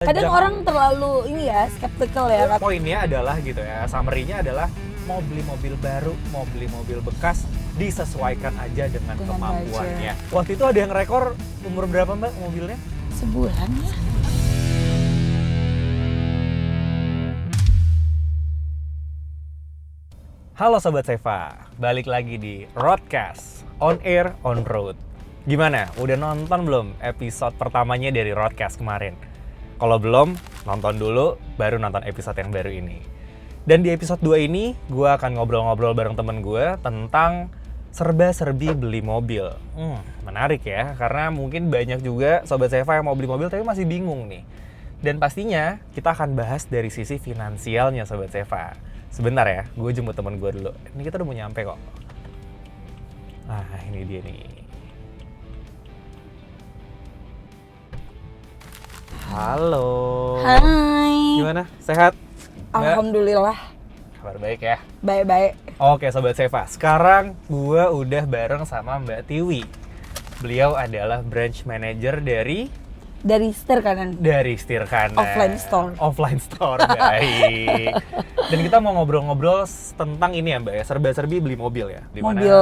Kadang orang terlalu ini ya, skeptical ya. Poinnya adalah gitu ya, summary-nya adalah mau beli mobil baru, mau beli mobil bekas, disesuaikan aja dengan kemampuannya. Budget. Waktu itu ada yang rekor umur berapa Mbak mobilnya? Sebulan ya. Halo Sobat Seva, balik lagi di Roadcast, on air, on road. Gimana? Udah nonton belum episode pertamanya dari Roadcast kemarin? Kalau belum, nonton dulu, baru nonton episode yang baru ini. Dan di episode 2 ini, gue akan ngobrol-ngobrol bareng temen gue tentang serba-serbi beli mobil. Menarik ya, karena mungkin banyak juga Sobat Seva yang mau beli mobil tapi masih bingung nih. Dan pastinya kita akan bahas dari sisi finansialnya Sobat Seva. Sebentar ya, gue jemput temen gue dulu. Ini kita udah mau nyampe kok. Nah, ini dia nih. Halo. Hai. Gimana? Sehat? Mbak? Alhamdulillah. Kabar baik ya? Baik-baik. Oke Sobat Seva, sekarang gue udah bareng sama Mbak Tiwi. Beliau adalah branch manager Dari setir kanan. dari Setir Kanan. Offline store, baik. Dan kita mau ngobrol-ngobrol tentang ini ya Mbak ya, serba-serbi beli mobil ya. Dimana Mobil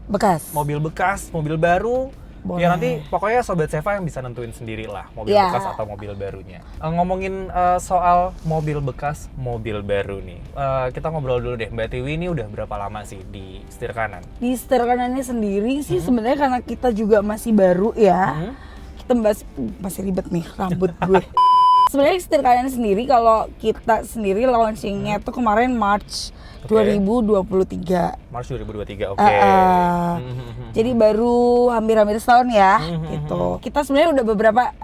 bekas. mobil bekas, mobil baru. Boleh. Ya nanti pokoknya Sobat Seva yang bisa nentuin sendiri lah mobil Ya. bekas atau mobil barunya. Ngomongin soal mobil bekas, mobil baru nih. Kita ngobrol dulu deh, Mbak Tiwi ini udah berapa lama sih di Setir Kanan? Di setir kanannya sendiri sih sebenarnya karena kita juga masih baru ya. Kita masih ribet nih rambut gue. Sebenarnya setir kanan sendiri kalau kita sendiri launchingnya tuh kemarin March 2023. Maret 2023, oke. Jadi baru hampir setahun ya, gitu. Kita sebenarnya udah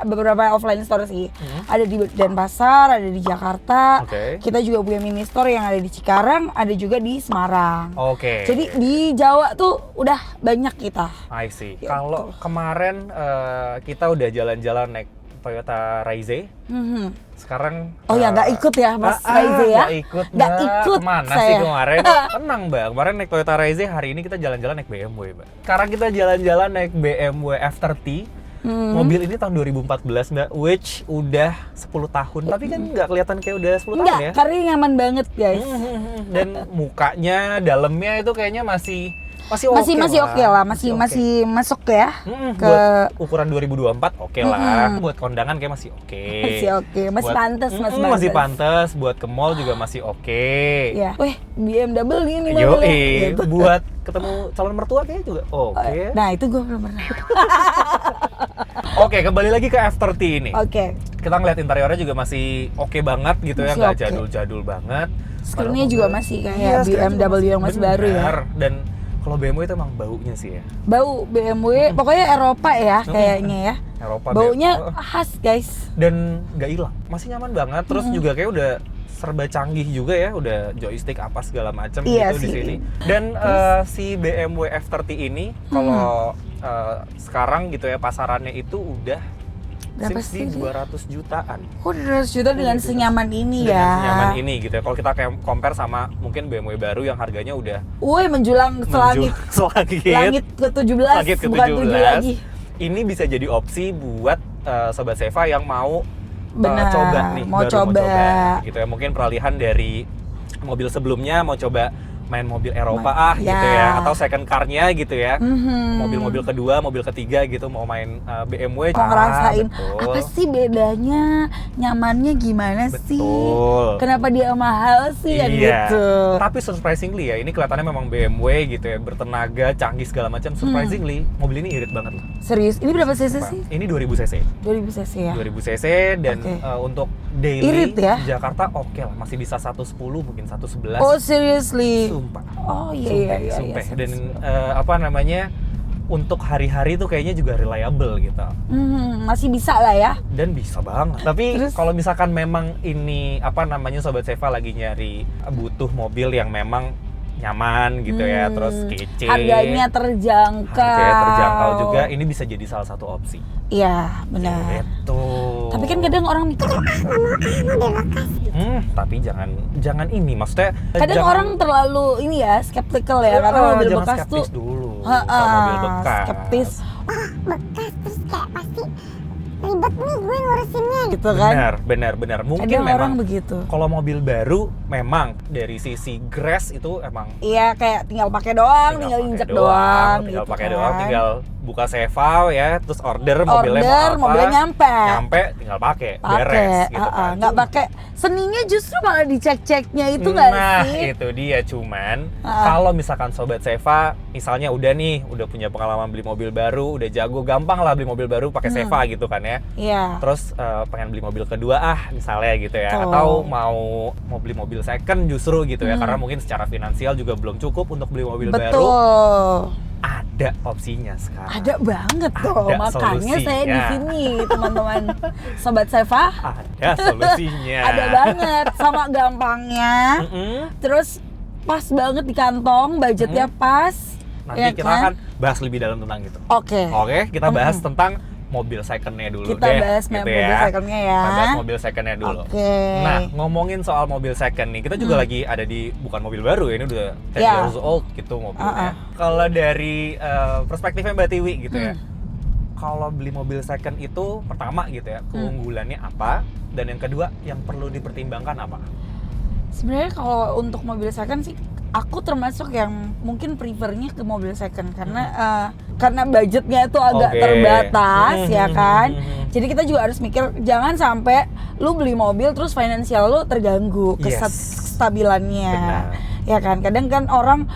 beberapa offline store sih. Ada di Denpasar, ada di Jakarta. Oke. Kita juga punya mini store yang ada di Cikarang, ada juga di Semarang. Oke. Jadi di Jawa tuh udah banyak kita. I see. Gitu. Kalau kemarin kita udah jalan-jalan naik Toyota Raize. Sekarang Oh ya, nggak ikut ya Mas Raize ya? Nggak ikut, Nggak Mbak. ikut Kemana saya. sih kemarin? Tenang Mbak, kemarin naik Toyota Raize, hari ini kita jalan-jalan naik BMW Mbak. Sekarang kita jalan-jalan naik BMW F30. Mobil ini tahun 2014 Mbak, which udah 10 tahun. Tapi kan nggak kelihatan kayak udah 10 tahun Enggak, ya. karena nyaman banget guys. Dan mukanya, dalamnya itu kayaknya masih oke Masih oke lah, masih masuk ya ke buat ukuran 2024 oke lah. Buat kondangan kayak masih oke. masih oke, masih Buat- pantas, masih pantas. Buat ke mall juga masih oke. Ya, weh BMW ini Yoi, mobilnya. Gitu. buat ketemu calon mertua kayaknya juga oke. Nah itu gue belum pernah. Oke, kembali lagi ke F30 ini. Oke, Kita ngeliat interiornya juga masih oke banget gitu ya, Masih nggak oke. jadul-jadul banget. screen-nya Padahal juga mobil- masih Iya, kayak screen-nya juga BMW yang masih baru ya. bener. Dan kalau BMW itu emang baunya sih ya. Bau BMW, pokoknya Eropa ya kayaknya ya. Eropa Baunya BMW. khas guys. Dan nggak hilang, masih nyaman banget. Terus juga kayak udah serba canggih juga ya, udah joystick apa segala macam Iya gitu di sih. sini. Dan si BMW F30 ini kalau sekarang gitu ya pasarannya itu udah Berapa since sih di dia? 200 jutaan. Oh 200 juta dengan senyaman ini Dengan ya. senyaman ini gitu ya. Kalau kita kayak compare sama mungkin BMW baru yang harganya udah Woi menjulang selangit. Langit ke-17, Langit bukan 7 lagi. Ini bisa jadi opsi buat Sobat Seva yang mau Benar, coba nih, mau baru coba. gitu ya. Mungkin peralihan dari mobil sebelumnya mau coba main mobil Eropa gitu ya. ya, atau second car-nya gitu ya. Mhm. Mobil-mobil kedua, mobil ketiga gitu mau main BMW. Mau ngerasain betul. apa sih bedanya, nyamannya gimana sih, Betul. kenapa dia mahal sih kan Iya. gitu. Tapi surprisingly ya, ini kelihatannya memang BMW gitu ya, bertenaga, canggih segala macam. Surprisingly, mobil ini irit banget loh. Serius, ini berapa cc sih? Ini 2000 cc. 2000 cc ya? 2000 cc dan Oke. untuk daily Irit ya? di Jakarta oke lah, masih bisa 110 mungkin 111. Oh seriously? Sumpah. Oh iya iya. Sumpah. Dan apa namanya, untuk hari-hari tuh kayaknya juga reliable gitu. Masih bisa lah ya. Dan bisa banget. Tapi Terus? kalau misalkan memang ini apa namanya Sobat Seva lagi nyari butuh mobil yang memang nyaman gitu ya, terus kece, Harganya terjangkau. juga, ini bisa jadi salah satu opsi. Iya benar. Gitu. Tapi kan kadang orang mikir, tapi jangan ini, maksudnya kadang jangan- orang terlalu ini ya skeptical ya karena mobil jangan bekas skeptis tuh. dulu sama mobil bekas. Skeptis. bekas terus kayak pasti ribet nih gue ngurusinnya. gitu kan. Benar. Mungkin Ada memang orang begitu. kalau mobil baru memang dari sisi grass itu emang Iya, kayak tinggal pakai doang, tinggal pakai injek doang, tinggal gitu pakai kan. doang, tinggal buka seva ya, terus order mobilnya mau apa, mobilnya nyampe tinggal pakai, beres gitu kan. Nggak pakai. Seninya justru malah dicek-ceknya itu nggak Nah, sih? itu dia. Cuman kalau misalkan sobat seva misalnya udah punya pengalaman beli mobil baru, udah jago, gampang lah beli mobil baru pakai seva gitu kan ya. Iya. Terus pengen beli mobil kedua misalnya gitu ya, Betul. atau mau beli mobil second justru gitu ya, karena mungkin secara finansial juga belum cukup untuk beli mobil baru. Betul. Ada opsinya sekarang. Ada banget tuh, Ada makanya saya di solusinya. sini teman-teman sobat seva. Ada solusinya. Ada banget, sama gampangnya. Terus pas banget di kantong, budgetnya pas. Nanti ya kita kan? akan bahas lebih dalam tentang itu. Oke. Oke, kita bahas tentang mobil secondnya dulu Kita deh. bahas gitu mobil secondnya ya. Kita bahas mobil secondnya dulu. Oke. Nah, ngomongin soal mobil second nih, kita juga lagi ada di bukan mobil baru ya, ini udah 10 Ya. years old gitu mobilnya. Kalau dari perspektifnya Mbak Tiwi gitu ya, kalau beli mobil second itu pertama gitu ya, keunggulannya apa? Dan yang kedua, yang perlu dipertimbangkan apa? Sebenarnya kalau untuk mobil second sih, aku termasuk yang mungkin prefernya ke mobil second karena budgetnya itu agak Oke. terbatas ya kan. Jadi kita juga harus mikir jangan sampai lu beli mobil terus finansial lu terganggu, Yes. kestabilannya. Benar. Ya kan, kadang kan orang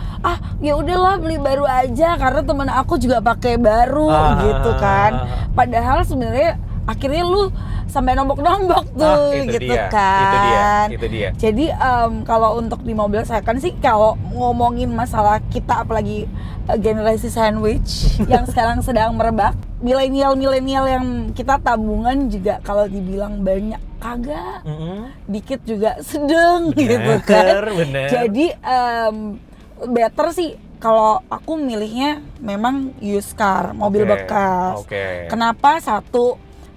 ya udahlah beli baru aja karena temen aku juga pakai baru gitu kan. Padahal sebenarnya akhirnya lu sampai nombok-nombok tuh itu gitu dia, kan. itu dia. Jadi kalau untuk di mobil second sih, kalau ngomongin masalah kita apalagi generasi sandwich yang sekarang sedang merebak, milenial yang kita tabungan juga kalau dibilang banyak kagak, dikit juga sedang gitu kan. Bener. Jadi better sih kalau aku milihnya memang used car, mobil Oke, bekas. oke. Kenapa? Satu,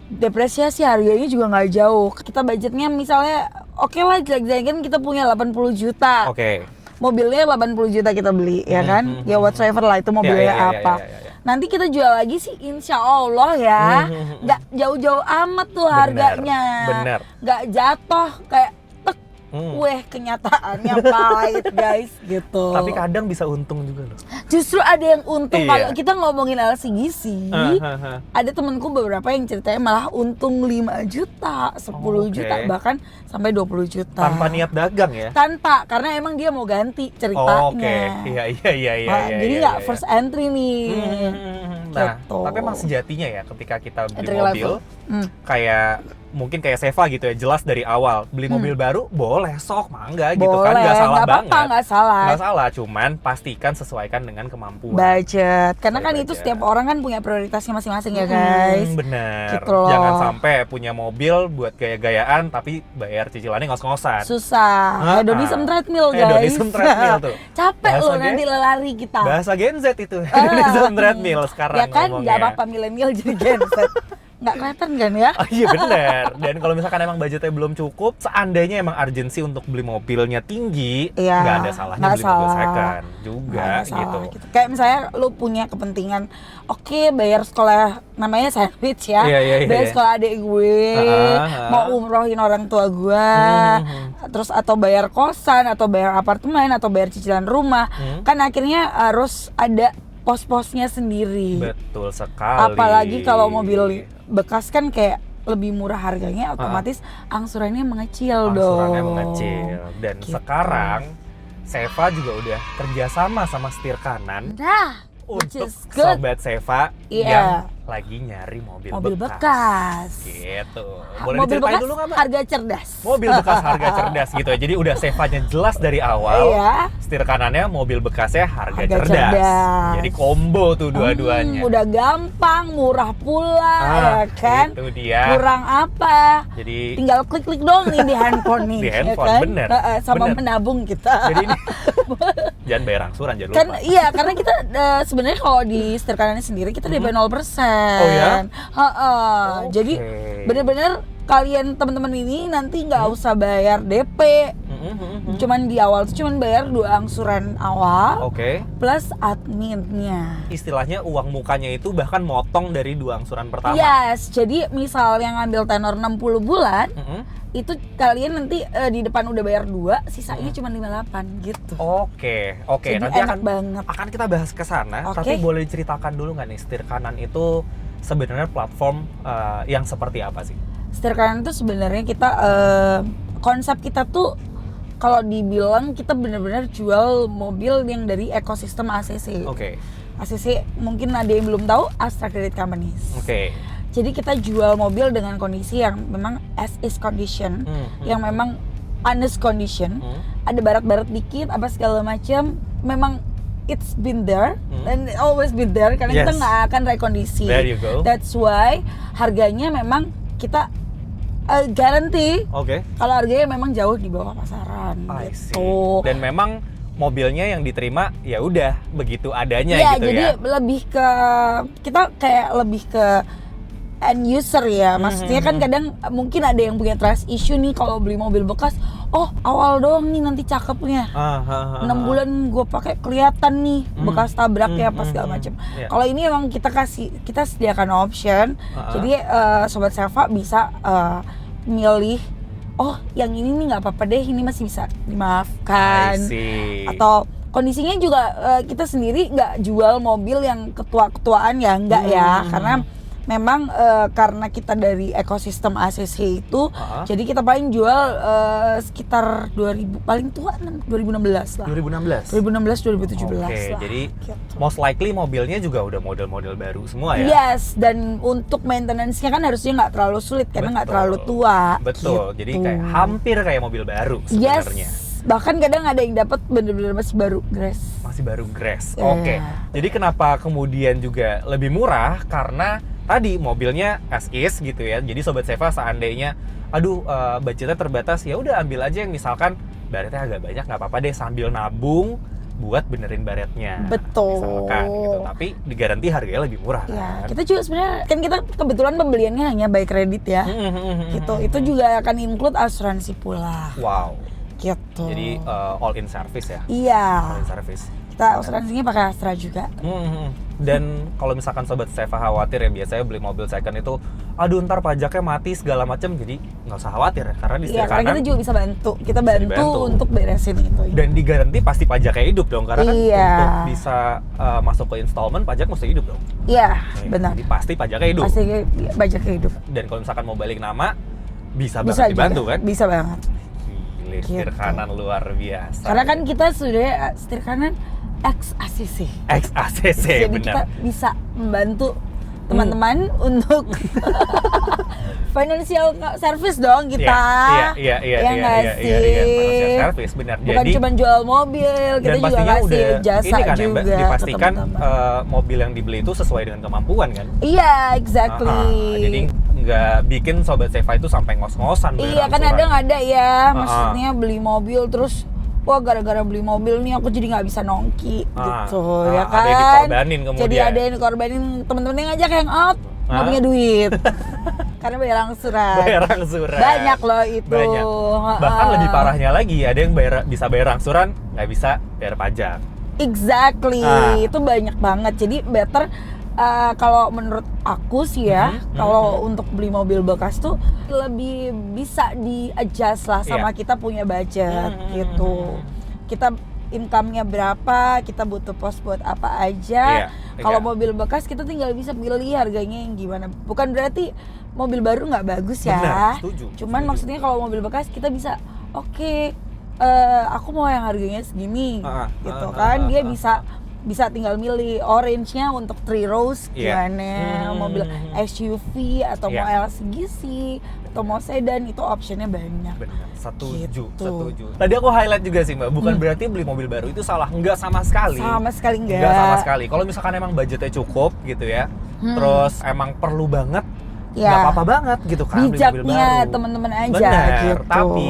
depresiasi harganya juga nggak jauh. Kita budgetnya misalnya oke lah, jelek-jelekin kita punya 80 juta. Oke. Mobilnya 80 juta kita beli, ya kan? Ya whatsoever lah itu mobilnya Ya. apa. Nanti kita jual lagi sih insya Allah ya. Nggak jauh-jauh amat tuh harganya. Bener. Nggak jatuh kayak tek. Weh, kenyataannya pahit guys gitu. Tapi kadang bisa untung juga loh. Justru ada yang untung. Iya. Kalau kita ngomongin LCGC, ada temenku beberapa yang ceritanya malah untung 5 juta, 10 Oke. juta, bahkan sampai 20 juta. Tanpa niat dagang ya? Tanpa, karena emang dia mau ganti ceritanya. Oke, iya. Jadi nggak first entry nih. Nah, Gitu. tapi emang sejatinya ya ketika kita beli Entry mobil, level. kayak mungkin kayak Seva gitu ya, jelas dari awal beli mobil baru boleh sok mangga gitu kan, nggak salah nggak banget. apa-apa, nggak salah. Nggak salah, cuman pastikan sesuaikan dengan kemampuan. Budget, karena kan Budget. itu setiap orang kan punya prioritasnya masing-masing ya guys. Bener. Gitu loh. Jangan sampai punya mobil buat gaya-gayaan tapi bayar cicilannya ngos-ngosan. Susah. Hedonism treadmill guys. Hedonism treadmill tuh. Capek Bahasa loh nanti lari kita. Bahasa Gen Z itu. Hedonism treadmill sekarang Ya kan, ngomongnya. nggak apa-apa milenial jadi Gen Z. Nggak kelihatan kan ya? Oh, iya bener. Dan kalau misalkan emang budgetnya belum cukup, seandainya emang urgensi untuk beli mobilnya tinggi, Iya, nggak ada salahnya nggak beli mobil salah. second juga Nggak ada gitu. salah gitu. Kayak misalnya lu punya kepentingan, oke, bayar sekolah namanya sandwich ya, Iya. bayar sekolah adik gue, mau umrohin orang tua gue, terus atau bayar kosan, atau bayar apartemen, atau bayar cicilan rumah, kan akhirnya harus ada pos-posnya sendiri. Betul sekali. Apalagi kalau mobil bekas kan kayak lebih murah harganya, otomatis angsurannya mengecil dong. Angsurannya mengecil. Dan Gitu. sekarang Seva juga udah kerjasama sama Setir Kanan Nah, which untuk is good. sobat Seva Iya. yang lagi nyari mobil bekas. Gitu. Boleh Mobil diceritain bekas dulu nggak, Mbak? harga cerdas. Mobil bekas harga cerdas gitu ya. Jadi udah Sevanya jelas dari awal. Iya. Setir kanannya mobil bekasnya harga Harga cerdas. cerdas. Jadi combo tuh dua-duanya. Udah gampang, murah pula ya kan. Itu dia. Kurang apa? Jadi Tinggal klik-klik doang nih di handphone nih. Di handphone, ya kan? bener, Sama bener. menabung kita. jadi ini jangan bayar angsuran, jangan Kan lupa. iya, karena kita sebenarnya kalau di setir kanannya sendiri kita DP 0%. Oh ya? Jadi bener-bener kalian teman-teman ini nanti nggak usah bayar DP. Cuman di awal tuh cuman bayar 2 angsuran awal Oke. plus adminnya. Istilahnya uang mukanya itu bahkan motong dari 2 angsuran pertama. Yes, jadi misal yang ngambil tenor 60 bulan, itu kalian nanti di depan udah bayar 2, sisanya cuma 58 gitu. Oke. Jadi Nanti enak banget. akan kita bahas ke sana, Oke. tapi boleh diceritakan dulu nggak nih Setir Kanan itu sebenarnya platform yang seperti apa sih? Setir Kanan itu sebenarnya kita konsep kita tuh kalau dibilang kita benar-benar jual mobil yang dari ekosistem ACC. Oke. ACC mungkin ada yang belum tahu, Astra Credit Companies. Oke. Jadi kita jual mobil dengan kondisi yang memang as is condition, yang memang honest condition. Ada barat-barat dikit, apa segala macam. Memang it's been there and always been there karena kita nggak akan rekondisi. There you go. That's why harganya memang kita guarantee. Oke. Kalau harganya memang jauh di bawah pasaran I see. gitu. Dan memang mobilnya yang diterima ya udah begitu adanya Iya, gitu jadi ya. lebih ke kita kayak lebih ke end user ya. Maksudnya kan kadang mungkin ada yang punya trust issue nih kalau beli mobil bekas. Oh, awal doang nih nanti cakepnya. 6 bulan gue pakai kelihatan nih bekas tabraknya apa segala macam. Yeah. Kalau ini emang kita sediakan option. Jadi sobat Seva bisa milih, oh yang ini nih nggak apa-apa deh, ini masih bisa dimaafkan. I see. Atau kondisinya juga kita sendiri nggak jual mobil yang ketua-ketuaan ya, enggak ya, karena memang karena kita dari ekosistem ACC itu, jadi kita paling jual sekitar 2000, paling tua 2016 lah. 2016. 2016 2017 Oke, lah. jadi gitu. most likely mobilnya juga udah model-model baru semua ya. Yes, dan untuk maintenance-nya kan harusnya nggak terlalu sulit karena nggak terlalu tua. Betul. gitu. Jadi kayak hampir kayak mobil baru sebenarnya. Yes, bahkan kadang ada yang dapat bener-bener masih baru grass. Masih baru grass. Yeah. Oke. Jadi kenapa kemudian juga lebih murah? Karena tadi mobilnya as is gitu ya. Jadi sobat Seva seandainya budgetnya terbatas, ya udah ambil aja yang misalkan baretnya agak banyak, nggak apa-apa deh sambil nabung buat benerin baretnya. Betul. Misalkan gitu. Tapi digaranti harganya lebih murah Ya, kan. kita juga sebenarnya kan kita kebetulan pembeliannya hanya by kredit ya. Gitu. Itu juga akan include asuransi pula. Wow. Gitu. Jadi all in service ya. Iya. All in service. Kita asuransinya pakai Astra juga. Dan kalau misalkan sobat Seva khawatir ya, biasanya beli mobil second itu ntar pajaknya mati segala macam, jadi nggak usah khawatir ya, karena di Iya, Setir karena Kanan kita juga bisa bantu. Kita bantu dibantu. untuk beresin itu. dan digaranti pasti pajaknya hidup dong, karena kan Iya. untuk bisa masuk ke installment pajak mesti hidup dong. Iya, benar. Jadi pasti pajaknya hidup. Pasti bajaknya hidup. Dan kalau misalkan mau balik nama bisa Bisa banget dibantu juga. kan? Bisa banget. Gile, Setir Gitu. Kanan luar biasa. Karena kan kita sudah Setir Kanan ex ACC. ex ACC Jadi kita benar. bisa membantu teman-teman untuk financial service dong kita. Iya, Ya nggak sih? Financial service benar. Bukan Jadi cuma jual mobil, kita dan juga pastinya ngasih udah jasa ini kan ya, juga Mbak, ke dipastikan teman-teman. mobil yang dibeli itu sesuai dengan kemampuan kan. Iya, exactly. Jadi nggak bikin sobat Seva itu sampai ngos-ngosan. Iya, kan ada ya, maksudnya beli mobil terus wah gara-gara beli mobil nih aku jadi nggak bisa nongki gitu ya kan. Ada yang dikorbanin kemudian. Jadi ada yang dikorbanin, temen-temennya ngajak hangout, nggak punya duit. Karena bayar angsuran. Bayar angsuran. Banyak loh itu. Banyak. Bahkan lebih parahnya lagi, ada yang bisa bayar angsuran, nggak bisa bayar pajak. Exactly, itu banyak banget. Jadi better kalau menurut aku sih ya, kalau untuk beli mobil bekas tuh lebih bisa di-adjust lah sama kita punya budget gitu. Kita income-nya berapa, kita butuh pos buat apa aja. Kalau mobil bekas kita tinggal bisa pilih harganya yang gimana. Bukan berarti mobil baru nggak bagus ya. Benar, setuju. Cuman maksudnya kalau mobil bekas kita bisa aku mau yang harganya segini gitu kan. Dia bisa tinggal milih orange-nya untuk 3 rows gimana, mobil SUV atau mau LCGC atau mau sedan, itu optionnya banyak. Benar, setuju. Gitu. Tadi aku highlight juga sih Mbak, bukan berarti beli mobil baru itu salah, enggak sama sekali. Sama sekali enggak. Enggak sama sekali. Kalau misalkan emang budgetnya cukup gitu ya, terus emang perlu banget, nggak apa-apa banget gitu kan, beli mobil bijaknya baru. teman-teman aja. Benar, gitu. tapi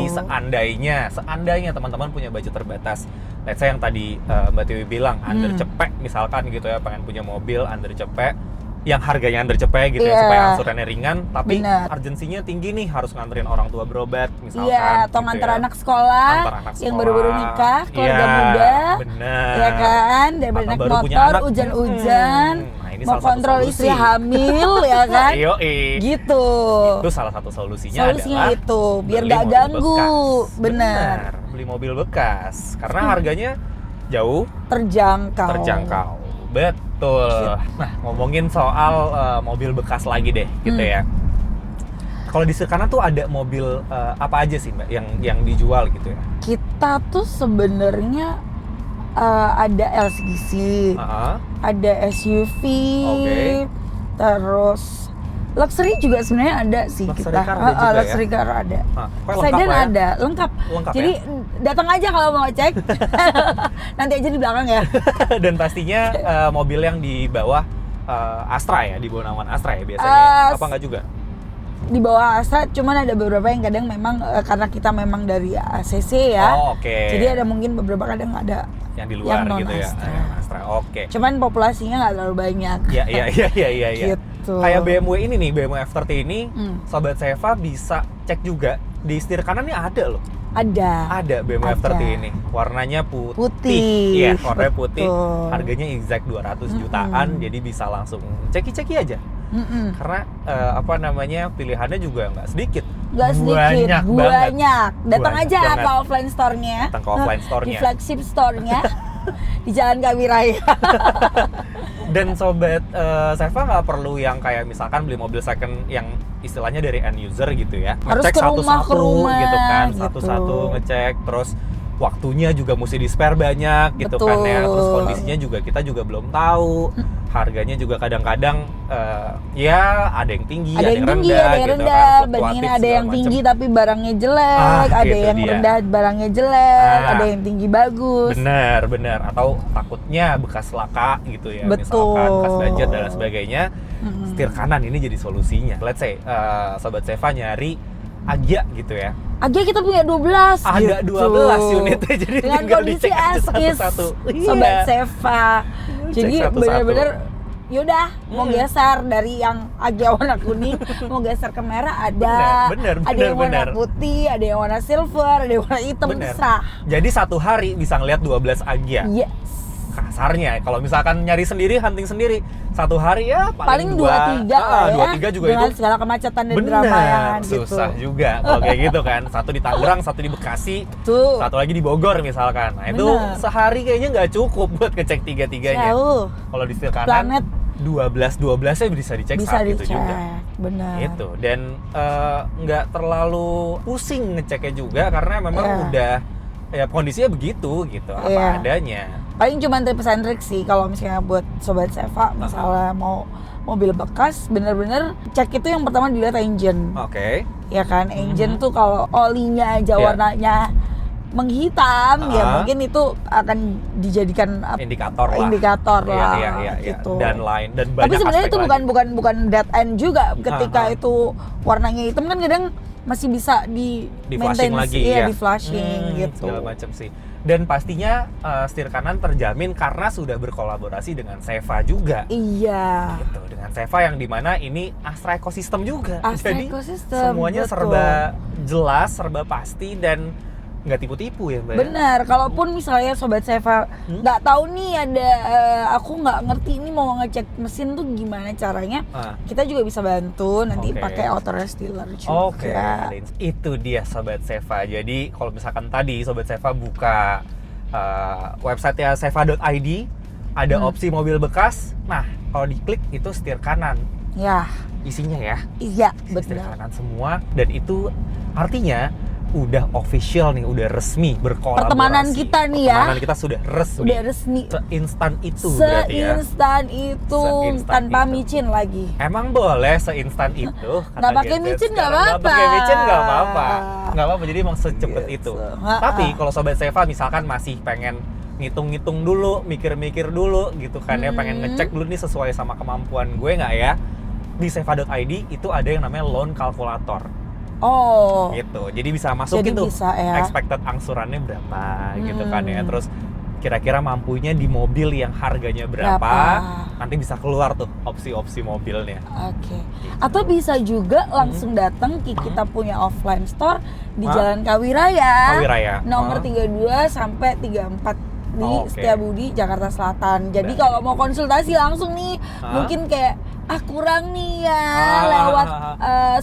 seandainya teman-teman punya budget terbatas, let's say yang tadi Mbak Tiwi bilang under cepek misalkan gitu ya, pengen punya mobil under cepek, yang harganya undercepay gitu ya, Iya. supaya angsurannya ringan, tapi Bener. urgensinya tinggi nih, harus nganterin orang tua berobat misalkan. Iya, atau gitu nganter ya. anak sekolah, Antar anak yang sekolah. baru-baru nikah, keluarga Iya, muda, bener. ya kan, dan Atau naik baru punya motor, anak. hujan-hujan, Nah, ini mau salah satu kontrol solusi. istri hamil, ya kan, Yoi. gitu. Itu salah satu solusinya Solusinya adalah itu, biar beli nggak mobil ganggu, bekas. bener. Beli mobil bekas karena harganya jauh terjangkau. Betul. Nah, ngomongin soal mobil bekas lagi deh, gitu ya. Kalau di Sirkana tuh ada mobil apa aja sih Mbak yang dijual gitu ya? Kita tuh sebenarnya ada LCC, ada SUV, Oke. terus luxury juga sebenarnya ada sih. Luxury kita. car ada juga ya? Luxury car ada. Pokoknya lengkap Sedan lah ya. ada, lengkap. Lengkap Jadi datang aja kalau mau cek. Nanti aja di belakang ya. Dan pastinya mobil yang di bawah Astra ya, di bawah naungan Astra ya biasanya. Apa enggak juga? Di bawah Astra, cuman ada beberapa yang kadang memang karena kita memang dari ACC ya. Oh, oke. Jadi ada mungkin beberapa kadang ada Yang di luar non gitu ya. Astra. Astra. Oke. Cuman populasinya nggak terlalu banyak. Iya. Gitu. Kayak BMW ini nih, BMW F30 ini, Sobat Seva bisa cek juga di setir kanan nih ada loh. Ada BMW Ada. F30 ini. Warnanya putih. Putih, Iya, warnanya putih. betul. Harganya exact 200 jutaan, jadi bisa langsung ceki-ceki aja. Karena apa namanya, pilihannya juga nggak sedikit. Nggak sedikit, banyak. Datang Banyak aja banget. ke offline store-nya. Datang ke offline Di store-nya. flagship store-nya. Di Jalan Kawi Raya. Dan Sobat Seva nggak perlu yang kayak misalkan beli mobil second yang istilahnya dari end user gitu ya. Harus Ngecek ke rumah, satu-satu gitu kan, gitu. satu-satu ngecek, terus waktunya juga mesti di spare banyak gitu kan ya. Terus Betul. kondisinya juga kita juga belum tahu. Harganya juga kadang-kadang ya ada yang tinggi, Ada yang tinggi, rendah, ada yang gitu rendah. kan, fluktuatif Bandingin ada segala yang macem. tinggi tapi barangnya jelek, ada itu yang dia. rendah barangnya jelek, Ah. ada yang tinggi bagus. Bener. Atau takutnya bekas laka gitu ya, Betul. misalkan bekas banjir dan lain sebagainya. Setir kanan ini jadi solusinya. Let's say Sobat Seva nyari Agya gitu ya. Agak kita punya 12 Ada gitu. 12 unitnya, jadi dengan tinggal kondisi dicek aja as is, satu-satu. Sobat Iya. Seva. Jadi satu-satu. bener-bener yaudah mau geser dari yang agak warna kuning mau geser ke merah ada. Bener, ada yang warna bener. putih, ada yang warna silver, ada yang warna hitam, Bener. terserah. Jadi satu hari bisa ngeliat 12 Agya. Yes. Kasarnya kalau misalkan nyari sendiri, hunting sendiri, satu hari ya Paling 2-3 dua, lah ya. 2-3 juga dengan itu segala kemacetan dan bener, keramaian gitu. susah juga kalau kayak gitu kan. Satu di Tangerang, satu di Bekasi, Tuh. satu lagi di Bogor misalkan. Nah itu Bener. sehari kayaknya nggak cukup buat ngecek tiga-tiganya. Jauh. Kalau di setir kanan, Planet 12-12-nya bisa dicek bisa saat itu dicek. juga. Benar. Itu, dan nggak terlalu pusing ngeceknya juga karena memang Iya. udah ya kondisinya begitu gitu, apa Iya. adanya. Paling cuma tips and trick sih kalau misalnya buat Sobat Seva misalnya mau mobil bekas bener-bener cek itu yang pertama dilihat engine. Oke. Ya kan, engine tuh kalau olinya aja Iya. warnanya menghitam ya mungkin itu akan dijadikan Indikator lah. indikator lah Iya, gitu. Dan lain dan banyak Tapi sebenarnya aspek itu lagi. bukan dead end juga ketika itu warnanya hitam kan kadang masih bisa di Flashing maintenance, lagi iya, ya. di flashing gitu. Segala macam sih. Dan pastinya setir kanan terjamin karena sudah berkolaborasi dengan Seva juga. Iya. Gitu, dengan Seva yang dimana ini Astra Ecosystem juga. Astra Jadi Ecosystem, semuanya betul. serba jelas, serba pasti dan nggak tipu-tipu ya Mbak. ya? Benar, kalaupun misalnya Sobat Seva nggak tahu nih ada aku nggak ngerti ini mau ngecek mesin tuh gimana caranya, kita juga bisa bantu nanti Oke. pakai auto rest dealer juga. Oke, itu dia Sobat Seva. Jadi kalau misalkan tadi Sobat Seva buka website-nya seva.id, ada opsi mobil bekas. Nah, kalau diklik itu setir kanan Ya, isinya ya. iya Setir benar. kanan semua, dan itu artinya udah official nih, udah resmi berkolaborasi. Pertemanan kita nih ya. Pertemanan kita sudah resmi. Udah resmi. Seinstan itu berarti ya. Seinstan itu Seinstan tanpa itu. micin lagi. Emang boleh seinstan itu? kata Nggak pakai gadget micin nggak sekarang. apa-apa. Nggak pakai micin nggak apa-apa. Nggak apa-apa, jadi emang secepet Gitu. itu. Ha-ha. Tapi kalau Sobat Seva misalkan masih pengen ngitung-ngitung dulu, mikir-mikir dulu gitu kan ya, pengen ngecek dulu nih sesuai sama kemampuan gue nggak ya, di seva.id itu ada yang namanya loan calculator. Oh. Gitu, jadi bisa masukin Jadi tuh bisa ya. expected angsurannya berapa gitu kan ya, terus kira-kira mampunya di mobil yang harganya berapa. Nanti bisa keluar tuh opsi-opsi mobilnya. Oke. Atau bisa juga langsung datang ke kita punya offline store di Jalan Kawiraya. Kawiraya. Nomor 32 sampai 34 di Setiabudi, Jakarta Selatan. Jadi kalau mau konsultasi langsung nih, mungkin kayak kurang nih ya lewat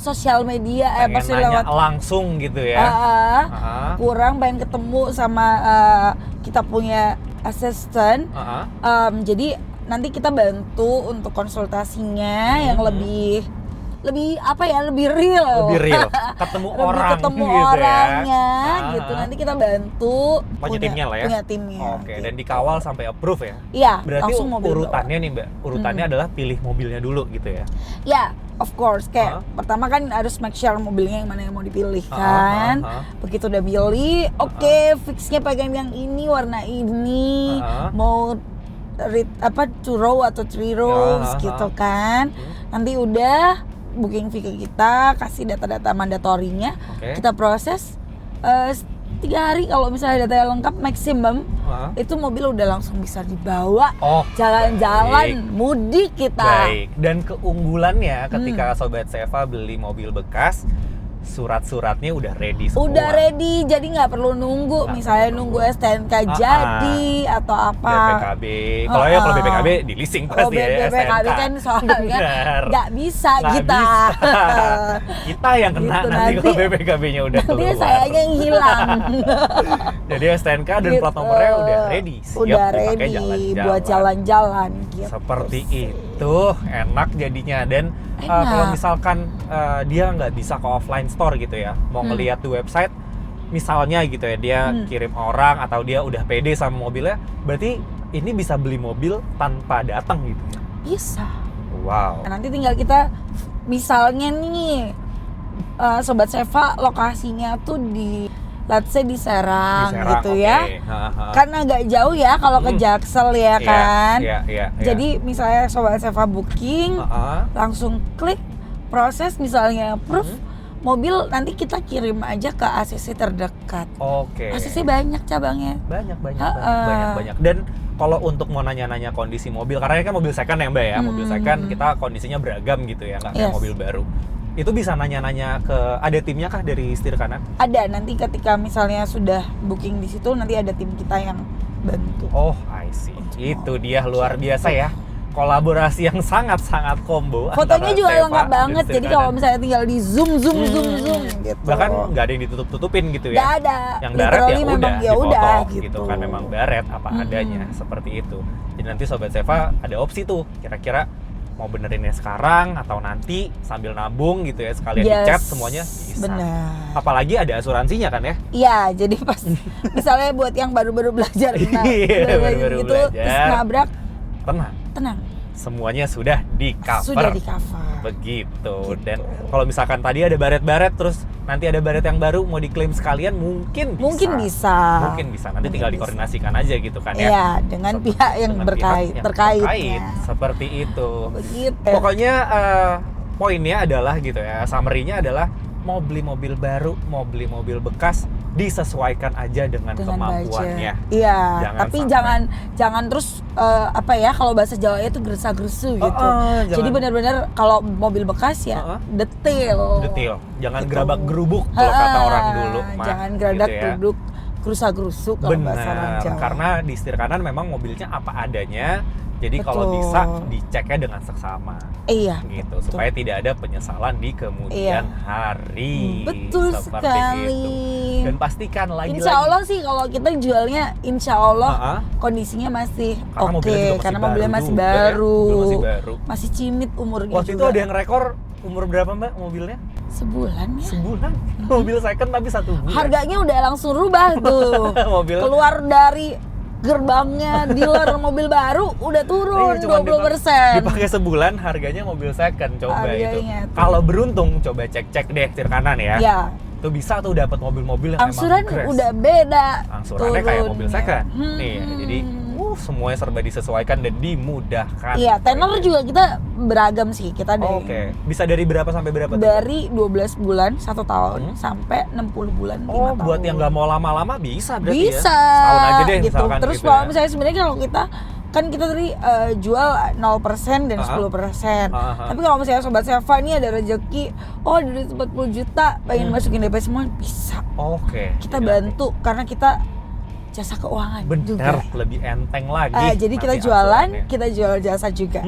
sosial media, pasti lewat langsung gitu ya. Kurang pengen ketemu sama kita punya asisten. Jadi nanti kita bantu untuk konsultasinya yang lebih apa ya, lebih real, ketemu lebih orang ketemu gitu orangnya gitu. Nanti kita bantu punya timnya lah ya. Punya timnya. Oke, gitu. dan dikawal sampai approve ya. Iya. Berarti langsung mobil urutannya nih Mbak, urutannya adalah pilih mobilnya dulu gitu ya. Ya, of course. Kayak pertama kan harus make sure mobilnya yang mana yang mau dipilih kan. Begitu udah pilih, oke, fixnya pengen yang ini, warna ini, mau two row atau 3 rows gitu kan. Nanti udah booking fee ke kita, kasih data-data mandatorinya, kita proses 3 hari. Kalau misalnya datanya lengkap maksimum, itu mobil udah langsung bisa dibawa jalan-jalan mudik kita. Baik. Dan keunggulannya ketika Sobat Seva beli mobil bekas, surat-suratnya udah ready semua. Udah ready, jadi nggak perlu nunggu. Misalnya nunggu STNK jadi atau apa. BPKB. Kalau BPKB di leasing pasti ya. BPKB kan soalnya nggak bisa kita. Kita yang kena gitu, nanti kalau BPKB-nya udah keluar. Nanti sayanya yang hilang. Jadi STNK dan plat nomornya udah ready. Siap udah dipakai ready jalan-jalan. buat jalan-jalan. Gitu. Seperti itu, enak jadinya. Dan kalau misalkan dia nggak bisa ke offline store gitu ya, mau ngelihat di website misalnya gitu ya, dia kirim orang atau dia udah pede sama mobilnya, berarti ini bisa beli mobil tanpa datang gitu ya? Bisa. Wow. Nanti tinggal kita, misalnya nih Sobat Seva lokasinya tuh di let's say di Serang gitu ya. Kan agak jauh ya kalau ke Jaksel ya kan. Jadi misalnya Sobat Seva booking, langsung klik proses, misalnya approve, mobil nanti kita kirim aja ke ACC terdekat. ACC banyak cabangnya. Banyak. Dan kalau untuk mau nanya-nanya kondisi mobil, karena ini kan mobil second ya Mbak ya, mobil second kita kondisinya beragam gitu ya, nggak kayak mobil baru. Itu bisa nanya-nanya ke, ada timnya kah dari setir kanan? Ada, nanti ketika misalnya sudah booking di situ, nanti ada tim kita yang bantu. Oh, I see. Itu dia, luar biasa ya. Kolaborasi yang sangat-sangat combo. Fotonya juga lengkap banget, jadi kalau misalnya tinggal di zoom gitu. Bahkan nggak ada yang ditutup-tutupin gitu ya? Nggak ada. Yang baret ya udah gitu kan, gitu. memang baret apa adanya, seperti itu. Jadi nanti Sobat Seva ada opsi tuh, kira-kira mau benerinnya sekarang atau nanti sambil nabung gitu ya, sekalian dicat semuanya bisa. Benar. Apalagi ada asuransinya kan ya? Iya, jadi pas misalnya buat yang baru-baru belajar baru-baru gitu, terus nabrak, tenang. Semuanya sudah di-cover. Sudah di-cover. Begitu. Dan kalau misalkan tadi ada baret-baret, terus nanti ada baret yang baru mau diklaim sekalian, mungkin bisa. Nanti tinggal dikoordinasikan aja gitu kan ya. Iya, dengan pihak yang terkait. Seperti itu. Begitu. Pokoknya poinnya adalah gitu ya, summary-nya adalah mau beli mobil baru, mau beli mobil bekas, disesuaikan aja dengan kemampuannya. Iya, tapi jangan terus kalau bahasa Jawa itu gersa-gersu gitu. Jadi benar-benar kalau mobil bekas ya detail. Jangan gerabak-gerubuk kalau kata orang dulu. Jangan gerabak-gerubuk, gerusa-gerusu kalau bahasa orang Jawa. Karena di setir kanan memang mobilnya apa adanya. Jadi kalau bisa diceknya dengan seksama. Iya. Gitu, supaya tidak ada penyesalan di kemudian hari. Betul sekali. Itu. Dan pastikan lagi-lagi. Insya Allah sih kalau kita jualnya, insya Allah kondisinya masih oke. Karena mobilnya masih baru. Masih cimit umurnya. Waktu itu ada yang rekor umur berapa Mbak mobilnya? Sebulan ya. Mobil second tapi 1 bulan. Harganya udah langsung rubah tuh. Keluar dari gerbangnya dealer mobil baru udah turun 20%. Dipakai sebulan harganya mobil second, coba itu. Kalau beruntung coba cek deh setir kanan ya. Iya. Tuh bisa tuh dapat mobil-mobil yang angsuran emang udah beda. Angsurannya kayak mobil second. Nih, jadi semuanya serba disesuaikan dan dimudahkan. Iya, tenor juga kita beragam sih. Kita dari Oke. Bisa dari berapa sampai berapa tuh? dari 12 bulan 1 tahun sampai 60 bulan 5 Oh, tahun. buat yang nggak mau lama-lama bisa berarti bisa ya? Setahun aja deh gitu. misalkan Terus gitu kalau ya. misalnya sebenarnya kalau kita kan kita tadi jual 0% dan 10%. Tapi kalau misalnya Sobat Seva ini ada rezeki, oh dari 40 juta pengen masukin DP semua, bisa. Oke. Kita Iya. bantu karena kita jasa keuangan Bener, juga. lebih enteng lagi. Jadi kita nanti jualan, asurannya. kita jual jasa juga.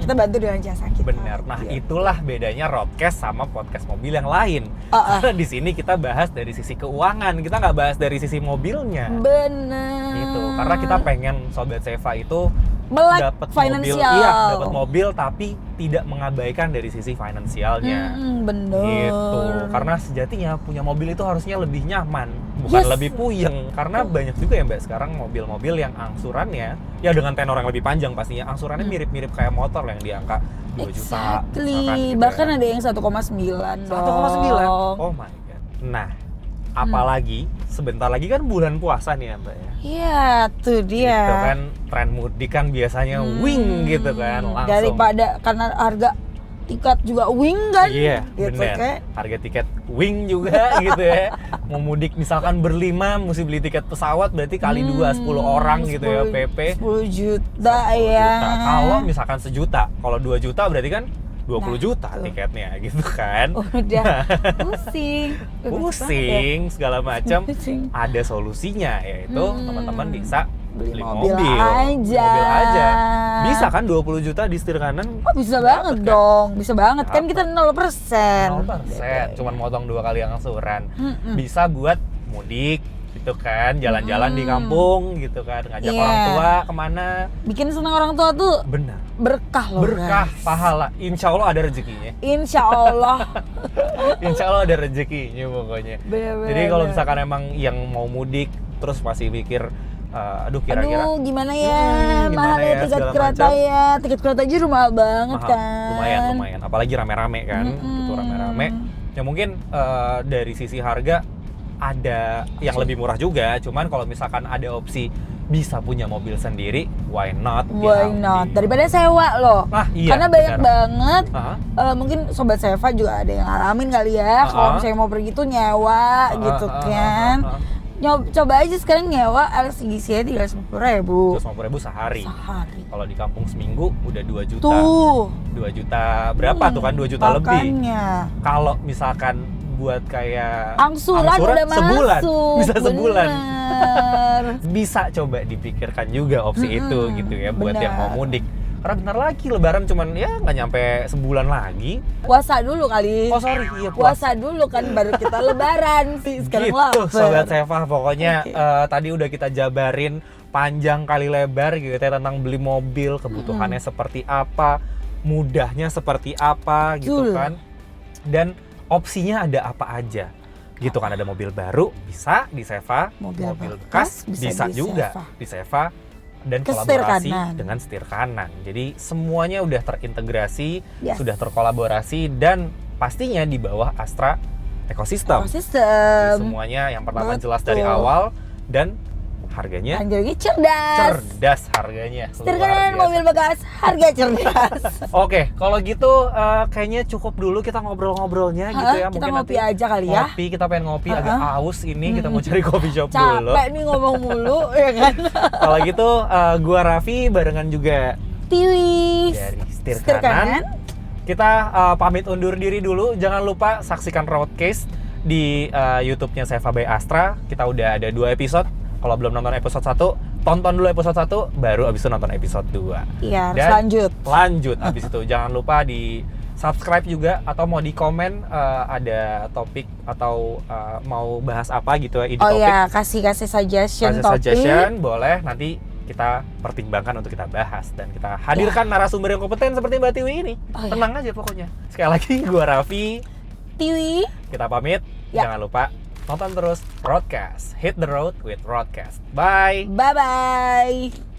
Kita bantu dengan jasa kita. Bener. Nah, Gitu. itulah bedanya Roadcast sama podcast mobil yang lain. Karena di sini kita bahas dari sisi keuangan, kita nggak bahas dari sisi mobilnya. Bener. Gitu. Karena kita pengen Sobat Seva itu Melek dapat mobil, finansial. iya, dapat mobil tapi tidak mengabaikan dari sisi finansialnya. Bener. Gitu. Karena sejatinya punya mobil itu harusnya lebih nyaman, bukan Yes. lebih puyeng. Karena banyak juga ya Mbak sekarang mobil-mobil yang angsurannya ya dengan tenor yang lebih panjang pastinya angsurannya mirip-mirip kayak motor yang di angka 2 juta. Exactly. misalkan gitu Bahkan ya. ada yang 1,9 1,9. dong. Oh my god. Nah, apalagi sebentar lagi kan bulan puasa nih ya Mbak ya. Iya, tuh dia. Gitu kan tren mudik kan biasanya wing gitu kan langsung. Daripada karena harga tiket juga wing kan. Iya, gitu bener. kayak. Harga tiket wing juga gitu ya. Mau mudik misalkan berlima mesti beli tiket pesawat berarti kali 2 10 orang gitu ya 10 PP. 10 juta 10 ya. juta. Kalau misalkan sejuta, kalau 2 juta berarti kan 20 Nah, juta tuh. tiketnya gitu kan. Udah pusing. Pusing segala macam. Pusing. Ada solusinya yaitu teman-teman bisa Beli beli mobil mobil. aja. Mobil aja. Bisa kan 20 juta di setir kanan? Oh, bisa banget Dapet kan? dong. Bisa banget kan Dapet. kita 0%. 0%, cuman motong 2 kali angsuran. Bisa buat mudik gitu kan, jalan-jalan di kampung gitu kan, ngajak Iya. orang tua kemana. Bikin senang orang tua tuh Benar. berkah loh. Berkah, guys. pahala. Insya Allah ada rezekinya. Insya Allah. Insya Allah ada rezekinya pokoknya. Bener-bener. Jadi kalau misalkan emang yang mau mudik terus masih mikir, aduh kira-kira Aduh, gimana ya? gimana Mahal ya ya, tiket segala kereta macam. ya. Tiket kereta aja mahal banget mahal. kan. Lumayan. Apalagi rame-rame kan, gitu rame-rame. Ya mungkin dari sisi harga ada yang lebih murah juga. Cuman kalau misalkan ada opsi bisa punya mobil sendiri, why not? Why diambil. not? Daripada sewa loh. Ah, iya, Karena banyak benar. banget. Aha. Mungkin Sobat Seva juga ada yang ngalamin kali ya. Kalau misalnya mau pergi tuh nyewa gitu kan. Coba aja sekarang nyewa LCGC-nya 350.000 250.000 sehari. sehari. Kalau di kampung seminggu udah 2 juta. Tuh. 2 juta berapa tuh kan? 2 juta lebih. Makanya. Kalau misalkan buat kayak Angsuran udah sebulan, masuk. bisa sebulan. Bener. Bisa coba dipikirkan juga opsi itu gitu ya buat benar. yang mau mudik. Karena bentar lagi lebaran cuman ya nggak nyampe sebulan lagi. Puasa dulu kali. Oh sorry, iya Puasa dulu kan baru kita lebaran sih sekarang gitu, lapar. Sobat Seva. Pokoknya Oke. tadi udah kita jabarin panjang kali lebar gitu ya tentang beli mobil, kebutuhannya seperti apa, mudahnya seperti apa gitu Betul. kan. Dan opsinya ada apa aja. Gitu kan, ada mobil baru bisa di Seva, Mobil bekas bekas bisa di juga Seva. di Seva, dan Ke setir kolaborasi kanan. dengan setir kanan. Jadi semuanya udah terintegrasi, Yes. sudah terkolaborasi dan pastinya di bawah Astra Ecosystem. Ekosistem. Semuanya yang pertama Betul. jelas dari awal dan harganya Harganya cerdas. cerdas harganya. Setir Luar kanan biasa. mobil bekas, harga cerdas. Oke, kalau gitu kayaknya cukup dulu kita ngobrol-ngobrolnya gitu ya. Kita Mungkin ngopi nanti aja kali ya. Ngopi, kita pengen ngopi agak aus ini, kita mau cari coffee shop dulu. Capek nih ngomong mulu ya kan. Kalau gitu gua Raffi barengan juga Tiwis. dari setir kanan. Kita pamit undur diri dulu. Jangan lupa saksikan Roadcast di YouTube-nya Seva by Astra. Kita udah ada 2 episode. Kalau belum nonton episode 1, tonton dulu episode 1, baru abis itu nonton episode 2. Iya, harus Dan lanjut. Lanjut abis itu. Jangan lupa di subscribe juga atau mau di komen ada topik atau mau bahas apa gitu ya, ide Oh topik. iya, kasih suggestion Kasih topik. suggestion, boleh nanti kita pertimbangkan untuk kita bahas dan kita hadirkan narasumber yang kompeten seperti Mbak Tiwi ini. Oh, ya. Tenang aja pokoknya. Sekali lagi gua Raffi, Tiwi. kita pamit. Ya. Jangan lupa nonton terus Roadcast. Hit the road with Roadcast. Bye. Bye bye.